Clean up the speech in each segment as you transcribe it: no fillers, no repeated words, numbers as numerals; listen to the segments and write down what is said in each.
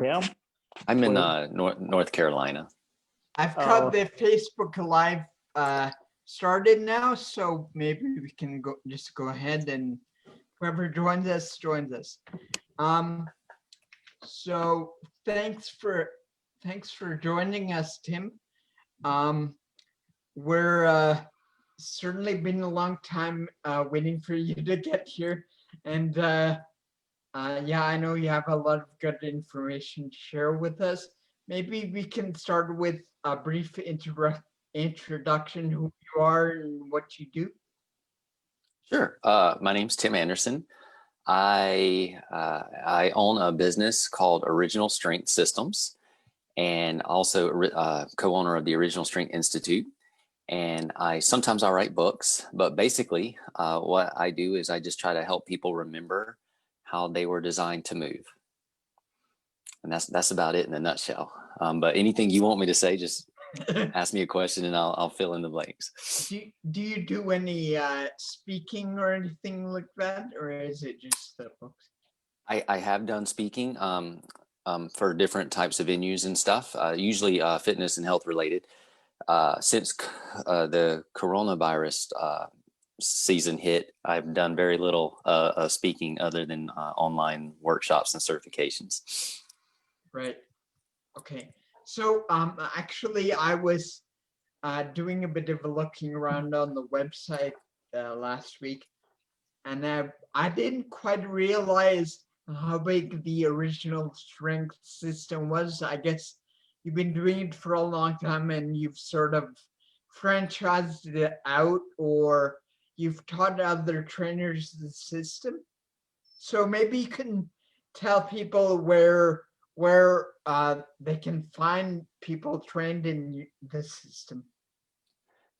Tim? I'm in North Carolina. I've got the Facebook Live started now, so maybe we can go ahead and whoever joins us joins us. So thanks for joining us, Tim. We're certainly been a long time waiting for you to get here, and yeah, I know you have a lot of good information to share with us. Maybe we can start with a brief introduction, who you are and what you do. Sure. My name's Tim Anderson. I own a business called Original Strength Systems, and also co-owner of the Original Strength Institute. And sometimes I write books, but basically what I do is I just try to help people remember how they were designed to move. And that's about it in a nutshell. But anything you want me to say, just ask me a question and I'll fill in the blanks. Do you do any speaking or anything like that, or is it just the books? I have done speaking for different types of venues and stuff, usually fitness and health related. Since the coronavirus season hit, I've done very little speaking other than online workshops and certifications. Right. Okay. So actually, I was doing a bit of a looking around on the website last week, and I didn't quite realize how big the Original Strength System was. I guess you've been doing it for a long time and you've sort of franchised it out, or you've taught other trainers the system. So maybe you can tell people where they can find people trained in this system.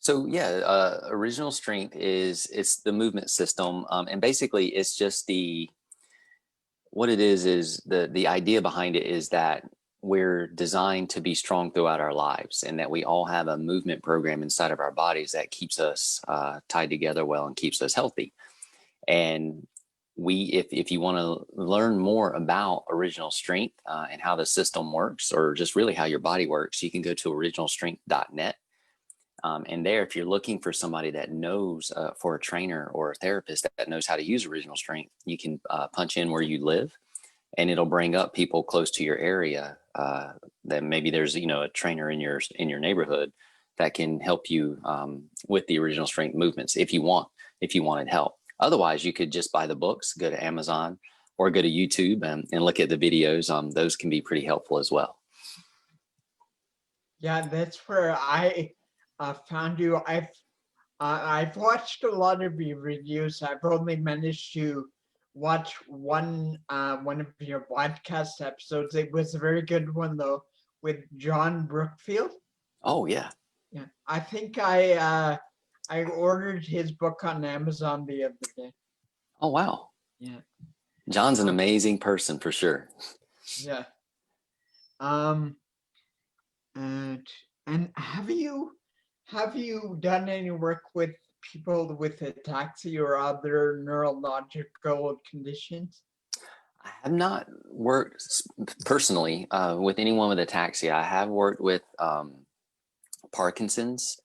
So yeah, Original Strength it's the movement system, and basically it's just what it is the idea behind it is that we're designed to be strong throughout our lives, and that we all have a movement program inside of our bodies that keeps us tied together well and keeps us healthy. And if you want to learn more about Original Strength and how the system works, or just really how your body works, you can go to originalstrength.net. And there, if you're looking for somebody that knows, for a trainer or a therapist that knows how to use Original Strength, you can punch in where you live, and it'll bring up people close to your area that maybe there's a trainer in your neighborhood that can help you with the Original Strength movements if you wanted help. Otherwise, you could just buy the books, go to Amazon, or go to YouTube and look at the videos. Those can be pretty helpful as well. Yeah, that's where I found you. I've watched a lot of your videos. I've only managed to watch one of your podcast episodes. It was a very good one though, with John Brookfield. Oh yeah. Yeah, I think I ordered his book on Amazon the other day. Oh wow. Yeah. John's an amazing person for sure. Yeah. And have you done any work with people with ataxia or other neurological conditions? I have not worked personally with anyone with ataxia. I have worked with Parkinson's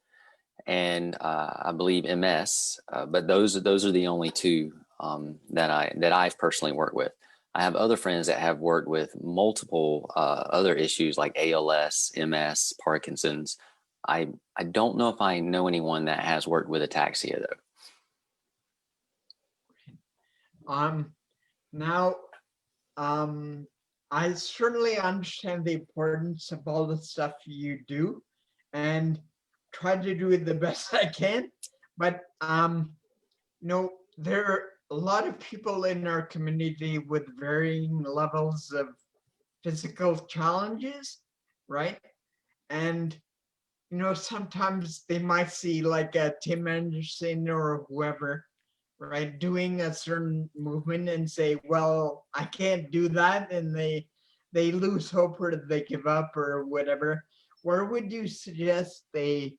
and I believe MS, but those are the only two that I've personally worked with. I have other friends that have worked with multiple other issues like ALS, MS, Parkinson's. I don't know if I know anyone that has worked with ataxia though. Now, I certainly understand the importance of all the stuff you do, and try to do it the best I can. But there are a lot of people in our community with varying levels of physical challenges, right? And sometimes they might see like a Tim Anderson or whoever, right, doing a certain movement and say, well, I can't do that, and they lose hope or they give up or whatever. Where would you suggest they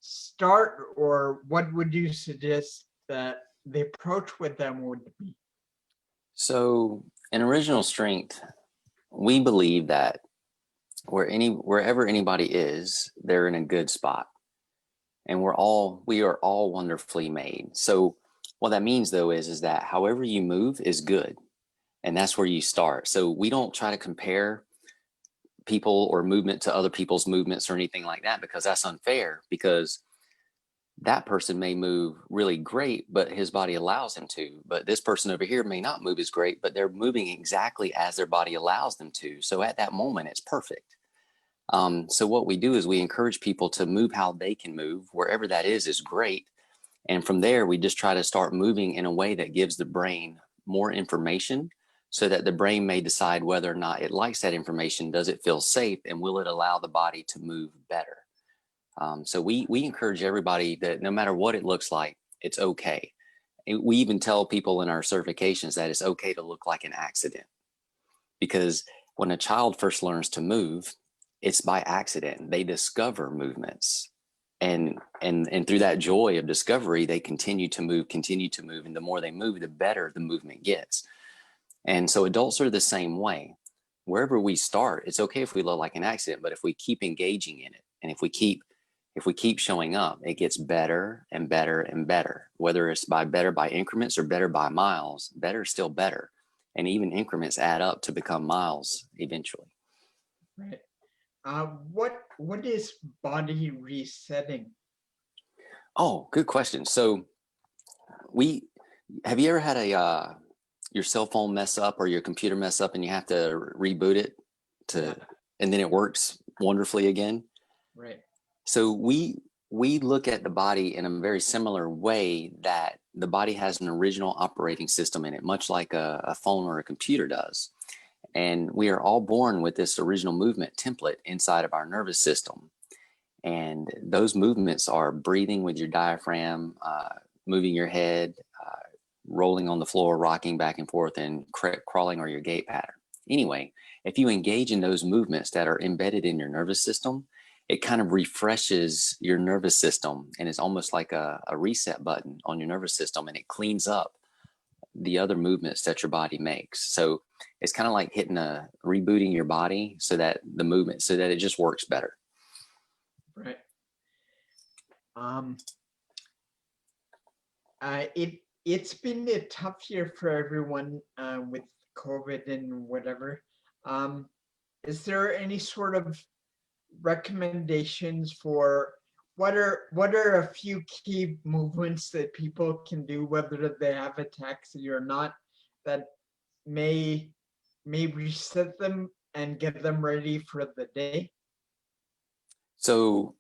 start, or what would you suggest that the approach with them would be? So in Original Strength, we believe that wherever anybody is, they're in a good spot. And we are all wonderfully made. So what that means though is that however you move is good. And that's where you start. So we don't try to compare people or movement to other people's movements or anything like that, because that's unfair, because that person may move really great, but his body allows him to. But this person over here may not move as great, but they're moving exactly as their body allows them to. So at that moment, it's perfect. So what we do is we encourage people to move how they can move. Wherever that is great. And from there, we just try to start moving in a way that gives the brain more information so that the brain may decide whether or not it likes that information. Does it feel safe? And will it allow the body to move better? So we encourage everybody that no matter what it looks like, it's okay. We even tell people in our certifications that it's okay to look like an accident, because when a child first learns to move, it's by accident. They discover movements, and through that joy of discovery, they continue to move, and the more they move, the better the movement gets. And so adults are the same way. Wherever we start, it's okay if we look like an accident, but if we keep engaging in it, and if we keep showing up, it gets better and better and better. Whether it's better by increments or better by miles, better is still better. And even increments add up to become miles eventually. Right. What is body resetting? Oh, good question. So have you ever had your cell phone mess up or your computer mess up and you have to reboot it and then it works wonderfully again? Right. So we look at the body in a very similar way, that the body has an original operating system in it, much like a phone or a computer does. And we are all born with this original movement template inside of our nervous system. And those movements are breathing with your diaphragm, moving your head, rolling on the floor, rocking back and forth, and crawling, or your gait pattern. Anyway, if you engage in those movements that are embedded in your nervous system, it kind of refreshes your nervous system, and it's almost like a reset button on your nervous system, and it cleans up the other movements that your body makes. So it's kind of like rebooting your body so that it just works better. Right. It's been a tough year for everyone with COVID and whatever. Is there any sort of recommendations for what are a few key movements that people can do, whether they have ataxia or not, that may reset them and get them ready for the day? So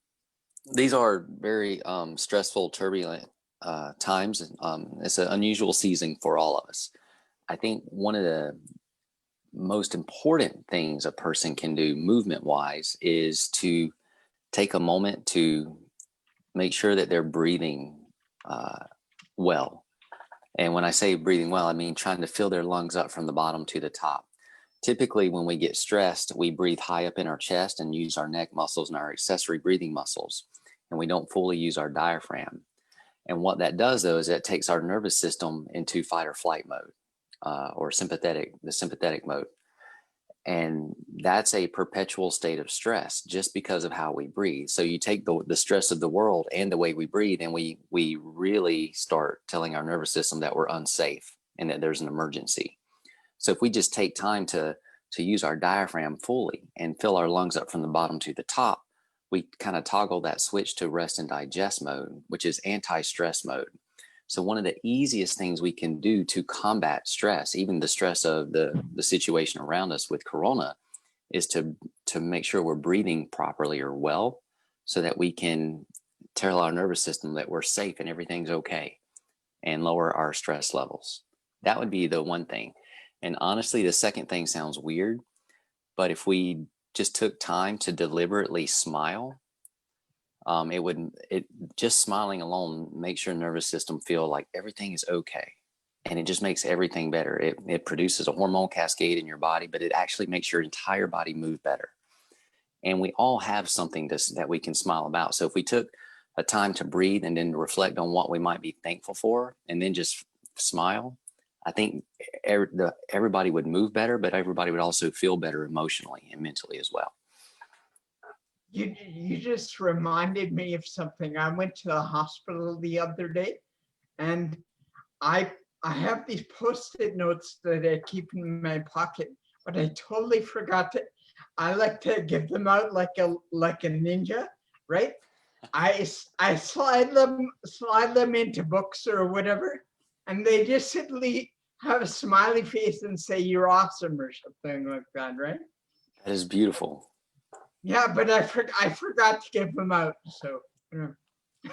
these are very stressful, turbulent times. It's an unusual season for all of us. I think one of the most important things a person can do movement wise is to take a moment to make sure that they're breathing well. And when I say breathing well, I mean trying to fill their lungs up from the bottom to the top. Typically, when we get stressed, we breathe high up in our chest and use our neck muscles and our accessory breathing muscles, and we don't fully use our diaphragm. And what that does, though, is it takes our nervous system into fight or flight mode, or the sympathetic mode. And that's a perpetual state of stress just because of how we breathe. So you take the stress of the world and the way we breathe, and we really start telling our nervous system that we're unsafe and that there's an emergency. So if we just take time to use our diaphragm fully and fill our lungs up from the bottom to the top, we kind of toggle that switch to rest and digest mode, which is anti-stress mode. So one of the easiest things we can do to combat stress, even the stress of the situation around us with Corona, is to make sure we're breathing properly or well, so that we can tell our nervous system that we're safe and everything's okay, and lower our stress levels. That would be the one thing. And honestly, the second thing sounds weird, but if we just took time to deliberately smile, just smiling alone makes your nervous system feel like everything is okay. And it just makes everything better. It produces a hormone cascade in your body, but it actually makes your entire body move better. And we all have something that we can smile about. So if we took a time to breathe and then reflect on what we might be thankful for, and then just smile, I think everybody would move better, but everybody would also feel better emotionally and mentally as well. You just reminded me of something. I went to the hospital the other day, and I have these post-it notes that I keep in my pocket, but I totally forgot to. I like to give them out like a ninja, right? I slide them into books or whatever, and they just simply have a smiley face and say "you're awesome" or something like that, right? That is beautiful. Yeah, but I forgot to give them out. So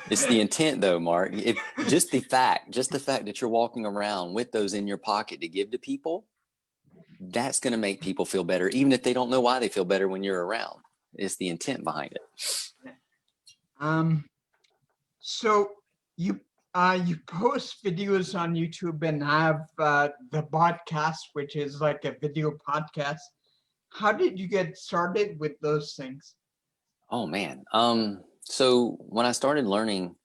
It's the intent though, Mark. If just the fact that you're walking around with those in your pocket to give to people, that's going to make people feel better, even if they don't know why they feel better when you're around. It's the intent behind it. So you post videos on YouTube and have the podcast, which is like a video podcast. How did you get started with those things? Oh man. So when I started learning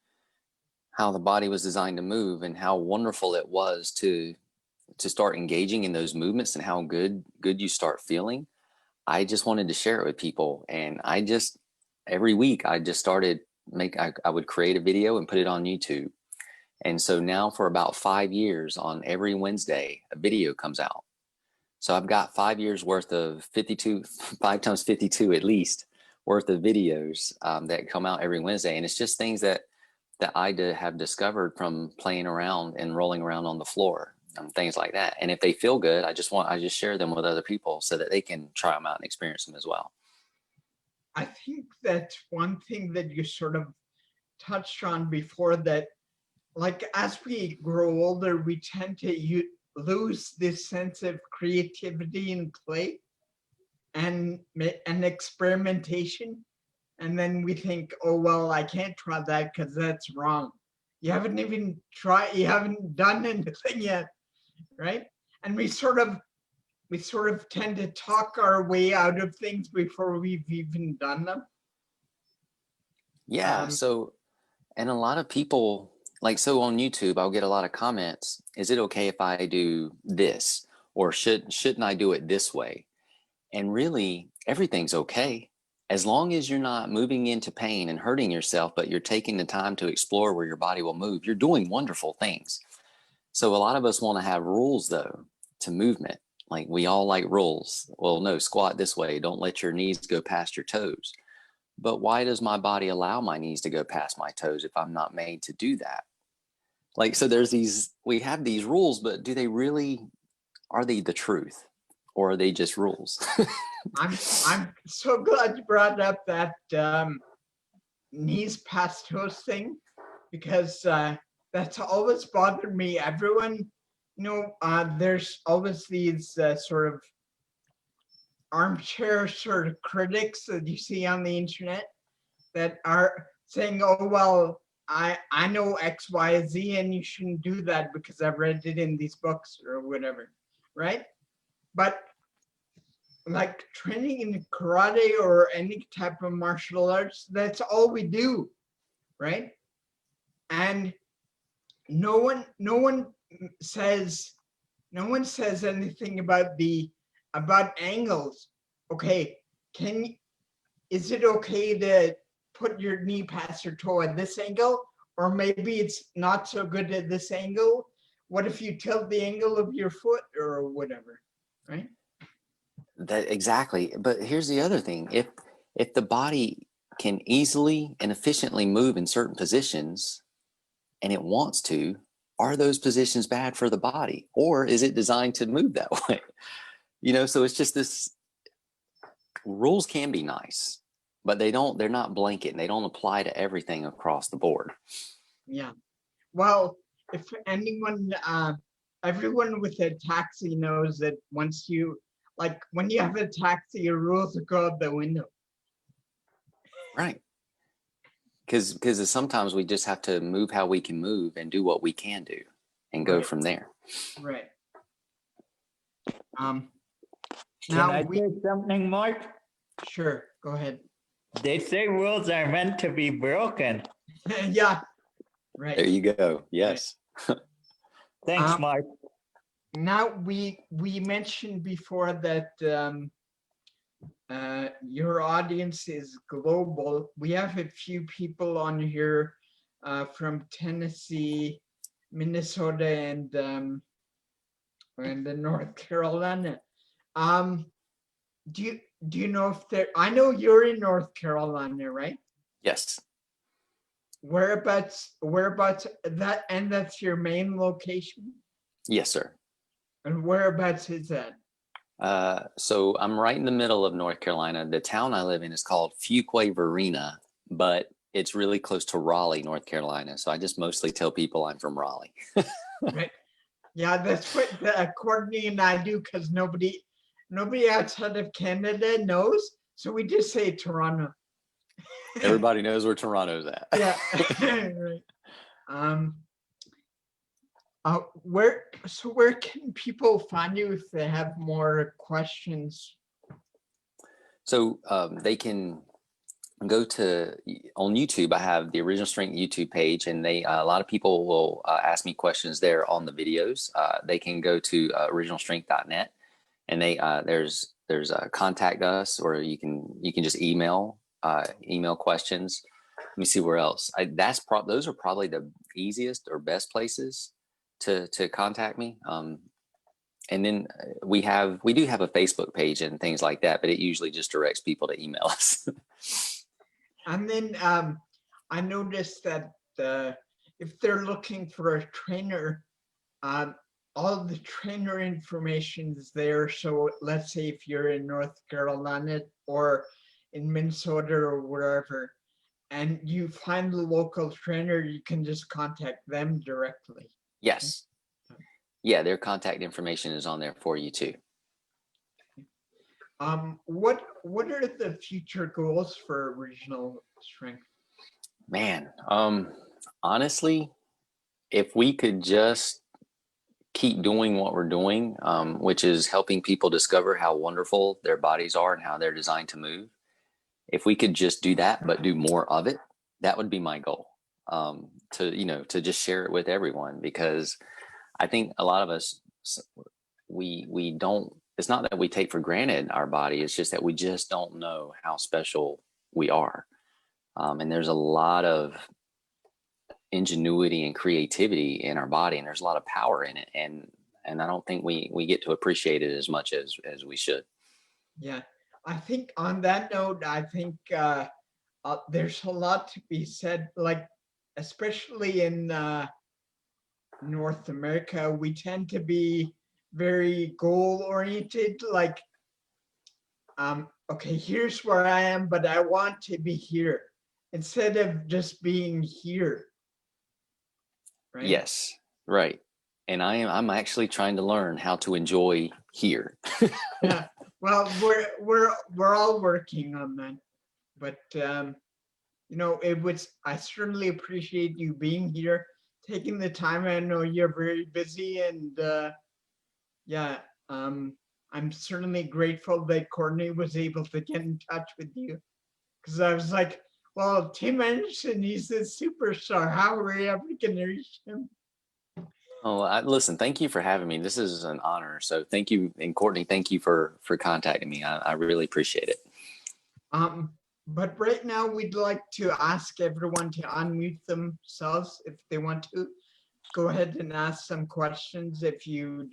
how the body was designed to move and how wonderful it was to start engaging in those movements and how good you start feeling, I just wanted to share it with people. And I just every week I just started I would create a video and put it on YouTube. And so now for about 5 years, on every Wednesday, a video comes out. So I've got 5 years worth of 52, 5 times 52 at least, worth of videos that come out every Wednesday. And it's just things that I have discovered from playing around and rolling around on the floor, things like that. And if they feel good, I just share them with other people so that they can try them out and experience them as well. I think that's one thing that you sort of touched on before, that like as we grow older, we tend to lose this sense of creativity and play and experimentation. And then we think, oh, well, I can't try that because that's wrong. You haven't even tried, you haven't done anything yet, right? And we sort of tend to talk our way out of things before we've even done them. Yeah. And a lot of people, so on YouTube, I'll get a lot of comments. Is it okay if I do this? Or shouldn't I do it this way? And really, everything's okay. As long as you're not moving into pain and hurting yourself, but you're taking the time to explore where your body will move, you're doing wonderful things. So a lot of us want to have rules, though, to movement. Like we all like rules. Well, no, squat this way. Don't let your knees go past your toes. But why does my body allow my knees to go past my toes if I'm not made to do that? So we have these rules, but are they the truth? Or are they just rules? I'm so glad you brought up that knees past toes thing, because that's always bothered me. Everyone, there's always these sort of armchair sort of critics that you see on the internet that are saying, oh, well, I know X, Y, Z, and you shouldn't do that because I've read it in these books or whatever, right? But like training in karate or any type of martial arts, that's all we do, right? And no one says anything about angles. Okay, is it okay to put your knee past your toe at this angle, or maybe it's not so good at this angle? What if you tilt the angle of your foot or whatever, right? That exactly. But here's the other thing. If the body can easily and efficiently move in certain positions and it wants to, are those positions bad for the body? Or is it designed to move that way? So it's just this, rules can be nice, but they're not blanket and they don't apply to everything across the board. Yeah. Well, if everyone with Ataxia knows that when you have Ataxia, your rules go out the window. Right. Because sometimes we just have to move how we can move and do what we can do and go from there. Right. Can I say something, Mark? Sure, go ahead. They say rules are meant to be broken. Yeah. Right. There you go. Yes. Thanks, Mark. now we mentioned before that your audience is global. We have a few people on here from Tennessee, Minnesota, and the North Carolina. Do you know if there? I know you're in North Carolina, right? Yes. Whereabouts that, and that's your main location? Yes, sir. And whereabouts is that? So I'm right in the middle of North Carolina. The town I live in is called Fuquay-Varina, but it's really close to Raleigh, North Carolina. So I just mostly tell people I'm from Raleigh. Right. Yeah, that's what Courtney and I do, because nobody outside of Canada knows. So we just say Toronto. Everybody knows where Toronto's at. Yeah. Right. Where can people find you if they have more questions? So they can go to on YouTube. I have the Original Strength YouTube page, and they a lot of people will ask me questions there on the videos. They can go to originalstrength.net, and they there's contact us, or you can just email questions. Let me see where else. Those are probably the easiest or best places to contact me. And then we do have a Facebook page and things like that, but it usually just directs people to email us. And then I noticed that if they're looking for a trainer, all the trainer information is there. So let's say if you're in North Carolina or in Minnesota or wherever, and you find the local trainer, you can just contact them directly. Yes. Yeah, their contact information is on there for you too. What are the future goals for Original Strength? Man, honestly, if we could just keep doing what we're doing, which is helping people discover how wonderful their bodies are and how they're designed to move. If we could just do that, but do more of it, that would be my goal. To just share it with everyone, because I think a lot of us, we don't, it's not that we take for granted our body. It's just that we just don't know how special we are. And there's a lot of ingenuity and creativity in our body, and there's a lot of power in it. And I don't think we get to appreciate it as much as we should. Yeah, I think on that note, I think there's a lot to be said, like, especially in North America, we tend to be very goal oriented, like, okay, here's where I am, but I want to be here, instead of just being here. Right? Yes, right. And I'm actually trying to learn how to enjoy here. Yeah. Well, we're all working on that, but I certainly appreciate you being here, taking the time. I know you're very busy, and I'm certainly grateful that Courtney was able to get in touch with you, because I was like, well, Tim Anderson, he's a superstar. How are we ever going to reach him? Oh, listen, thank you for having me. This is an honor. So thank you. And Courtney, thank you for contacting me. I really appreciate it. But right now we'd like to ask everyone to unmute themselves if they want to. Go ahead and ask some questions. If you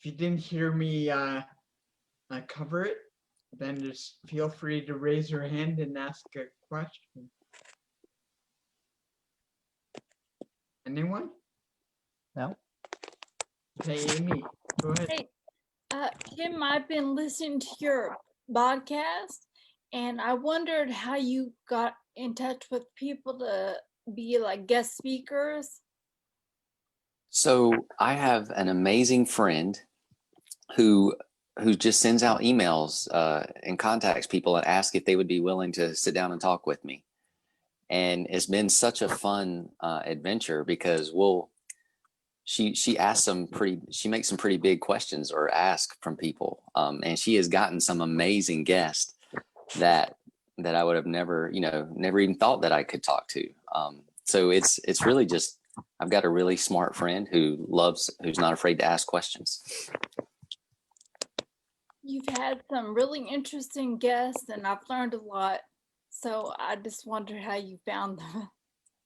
didn't hear me cover it, then just feel free to raise your hand and ask a question. Anyone? No. Okay, Amy, go ahead. Hey, Tim, I've been listening to your podcast, and I wondered how you got in touch with people to be like guest speakers. So I have an amazing friend who just sends out emails and contacts people and asks if they would be willing to sit down and talk with me. And it's been such a fun adventure, because she makes some pretty big questions or ask from people, and she has gotten some amazing guests that I would have never even thought that I could talk to. So it's really just I've got a really smart friend who's not afraid to ask questions. You've had some really interesting guests, and I've learned a lot. So I just wonder how you found them.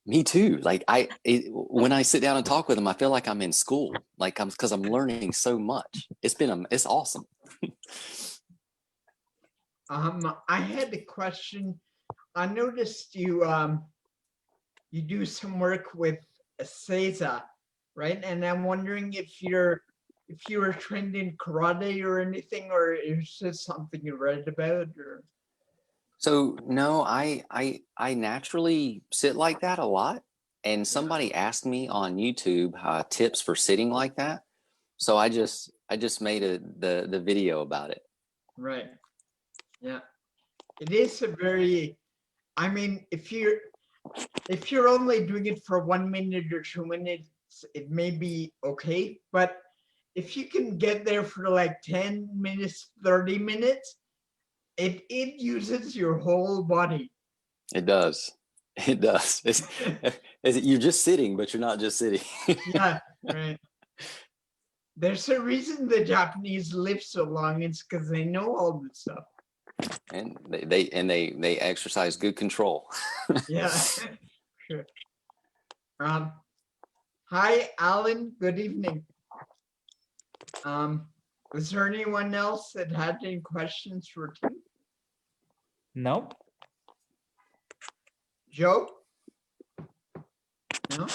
Me too. Like when I sit down and talk with them, I feel like I'm in school. Like because I'm learning so much. It's awesome. I had a question. I noticed you you do some work with Seiza, right? And I'm wondering if you were trained in karate or anything, or is this something you read about, or? So no, I naturally sit like that a lot. And somebody asked me on YouTube tips for sitting like that. So I just made the video about it. Right. Yeah. It is a very, I mean, if you're only doing it for 1 minute or 2 minutes, it may be okay. But if you can get there for like 10 minutes, 30 minutes, it uses your whole body. It does. It does. You're just sitting, but you're not just sitting. Yeah, right. There's a reason the Japanese live so long. It's because they know all this stuff. And they exercise good control. Yeah, sure. Hi, Alan. Good evening. Was there anyone else that had any questions for Tim? Nope. Joe? No?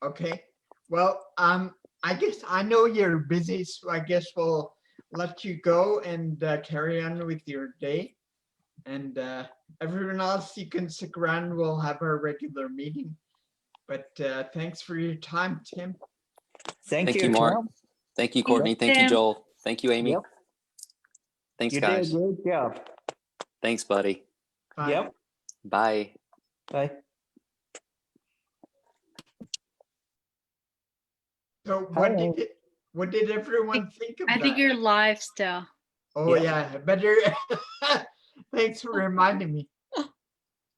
Okay. Well, I guess I know you're busy, so I guess we'll let you go and carry on with your day. And everyone else, you can stick around. We'll have our regular meeting. But thanks for your time, Tim. Thank Thank you, you, Mark. Tom. Thank you, Courtney. Thank you, Tim. Joel. Thank you, Amy. Yep. Thanks, You guys. did a great job. Thanks, buddy. Bye. Yep. Bye. Bye. So Hi. what did everyone think of I that? think you're live still. Oh Yeah. yeah, better. Thanks for reminding me.